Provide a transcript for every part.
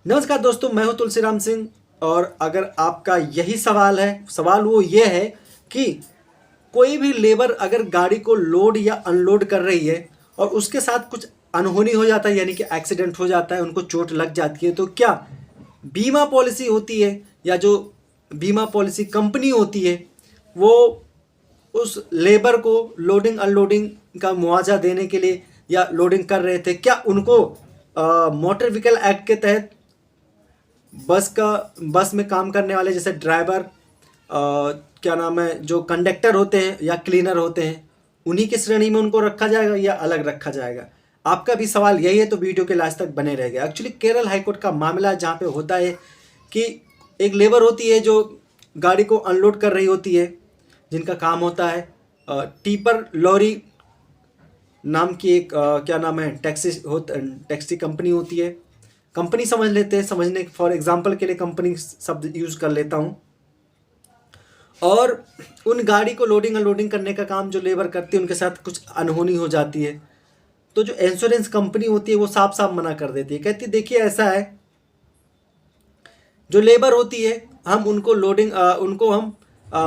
नमस्कार दोस्तों, मैं हूं तुलसीराम सिंह। और अगर आपका यही सवाल है, सवाल वो ये है कि कोई भी लेबर अगर गाड़ी को लोड या अनलोड कर रही है और उसके साथ कुछ अनहोनी हो जाता है, यानी कि एक्सीडेंट हो जाता है, उनको चोट लग जाती है, तो क्या बीमा पॉलिसी होती है या जो बीमा पॉलिसी कंपनी होती है वो उस लेबर को लोडिंग अनलोडिंग का मुआवजा देने के लिए या लोडिंग कर रहे थे, क्या उनको मोटर व्हीकल एक्ट के तहत बस में काम करने वाले जैसे ड्राइवर, क्या नाम है, जो कंडक्टर होते हैं या क्लीनर होते हैं, उन्हीं की श्रेणी में उनको रखा जाएगा या अलग रखा जाएगा? आपका भी सवाल यही है तो वीडियो के लास्ट तक बने रहेगा। एक्चुअली केरल हाईकोर्ट का मामला जहाँ पे होता है कि एक लेबर होती है जो गाड़ी को अनलोड कर रही होती है, जिनका काम होता है टीपर लॉरी नाम की एक क्या नाम है, टैक्सी कंपनी होती है। कंपनी समझ लेते हैं, समझने फॉर एग्जांपल के लिए कंपनी शब्द यूज़ कर लेता हूँ। और उन गाड़ी को लोडिंग अनलोडिंग करने का काम जो लेबर करती है, उनके साथ कुछ अनहोनी हो जाती है, तो जो इंश्योरेंस कंपनी होती है वो साफ साफ मना कर देती है। कहती है देखिए ऐसा है, जो लेबर होती है हम उनको उनको हम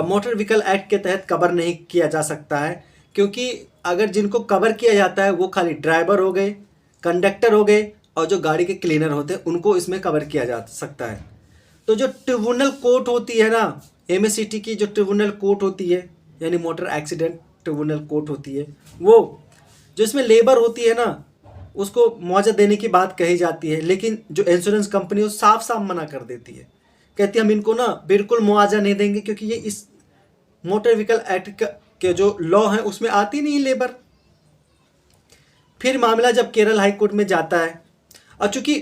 मोटर व्हीकल एक्ट के तहत कवर नहीं किया जा सकता है, क्योंकि अगर जिनको कवर किया जाता है वो खाली ड्राइवर हो गए, कंडक्टर हो गए और जो गाड़ी के क्लीनर होते हैं, उनको इसमें कवर किया जा सकता है। तो जो ट्रिब्यूनल कोर्ट होती है ना, एमएससीटी की जो ट्रिब्यूनल कोर्ट होती है, यानी मोटर एक्सीडेंट ट्रिब्यूनल कोर्ट होती है, वो जो इसमें लेबर होती है ना, उसको मुआवजा देने की बात कही जाती है, लेकिन जो इंश्योरेंस कंपनी है वो साफ साफ मना कर देती है। कहती है हम इनको ना बिल्कुल मुआवजा नहीं देंगे, क्योंकि ये इस मोटर व्हीकल एक्ट के जो लॉ है उसमें आती नहीं लेबर। फिर मामला जब केरल हाई कोर्ट में जाता है, और चूंकि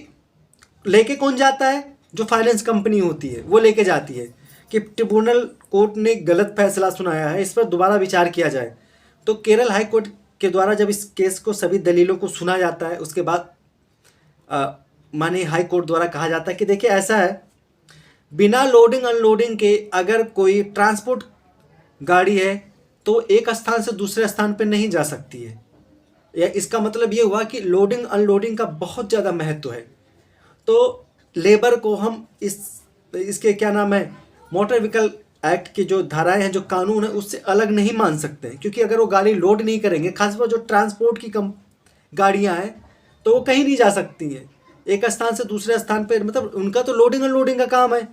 लेके कौन जाता है, जो फाइनेंस कंपनी होती है वो लेके जाती है कि ट्रिब्यूनल कोर्ट ने गलत फैसला सुनाया है, इस पर दोबारा विचार किया जाए। तो केरल हाई कोर्ट के द्वारा जब इस केस को सभी दलीलों को सुना जाता है, उसके बाद माननीय हाई कोर्ट द्वारा कहा जाता है कि देखिए ऐसा है, बिना लोडिंग अनलोडिंग के अगर कोई ट्रांसपोर्ट गाड़ी है तो एक स्थान से दूसरे स्थान पर नहीं जा सकती है। या इसका मतलब ये हुआ कि लोडिंग अनलोडिंग का बहुत ज़्यादा महत्व है। तो लेबर को हम इसके क्या नाम है, मोटर व्हीकल एक्ट की जो धाराएं हैं, जो कानून है, उससे अलग नहीं मान सकते हैं, क्योंकि अगर वो गाड़ी लोड नहीं करेंगे, खासकर जो ट्रांसपोर्ट की गाड़ियां हैं, तो वो कहीं नहीं जा सकती हैं एक स्थान से दूसरे स्थान पर। मतलब उनका तो लोडिंग अनलोडिंग का काम है।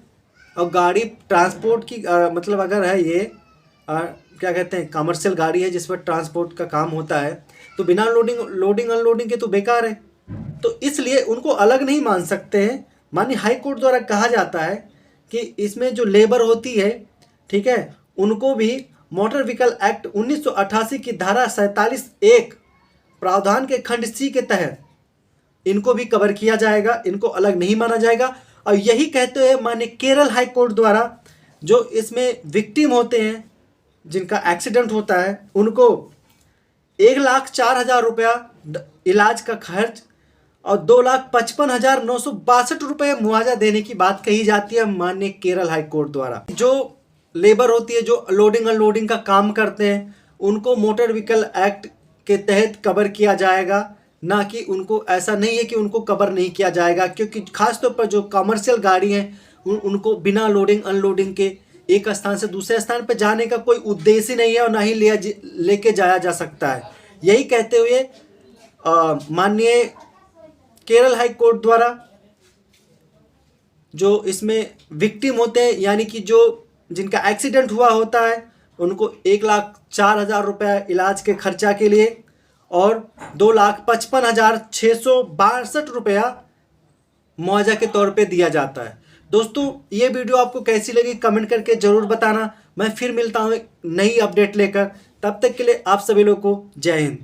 और गाड़ी ट्रांसपोर्ट की मतलब अगर है ये क्या कहते हैं, कमर्शियल गाड़ी है जिस पर ट्रांसपोर्ट का काम होता है, तो बिना लोडिंग अनलोडिंग के तो बेकार है। तो इसलिए उनको अलग नहीं मान सकते हैं। माननीय हाई कोर्ट द्वारा कहा जाता है कि इसमें जो लेबर होती है, ठीक है, उनको भी मोटर व्हीकल एक्ट 1988 की धारा 47(1) प्रावधान के खंड सी के तहत इनको भी कवर किया जाएगा, इनको अलग नहीं माना जाएगा। और यही कहते हुए माननीय केरल हाई कोर्ट द्वारा जो इसमें विक्टिम होते हैं, जिनका एक्सीडेंट होता है, उनको 1,04,000 रुपया इलाज का खर्च और 2,55,962 रुपये मुआवजा देने की बात कही जाती है माननीय केरल हाई कोर्ट द्वारा। जो लेबर होती है जो लोडिंग अनलोडिंग का काम करते हैं, उनको मोटर व्हीकल एक्ट के तहत कवर किया जाएगा, ना कि उनको ऐसा नहीं है कि उनको कवर नहीं किया जाएगा, क्योंकि खासतौर पर जो कमर्शियल गाड़ी हैं उनको बिना लोडिंग अनलोडिंग के एक स्थान से दूसरे स्थान पर जाने का कोई उद्देश्य ही नहीं है और ना ही लेके जाया जा सकता है। यही कहते हुए माननीय केरल हाई कोर्ट द्वारा जो इसमें विक्टिम होते हैं, यानी कि जो जिनका एक्सीडेंट हुआ होता है, उनको 1,04,000 रुपया इलाज के खर्चा के लिए और 2,55,662 रुपया मुआवजा के तौर पे दिया जाता है। दोस्तों, ये वीडियो आपको कैसी लगी कमेंट करके ज़रूर बताना। मैं फिर मिलता हूँ एक नई अपडेट लेकर, तब तक के लिए आप सभी लोगों को जय हिंद।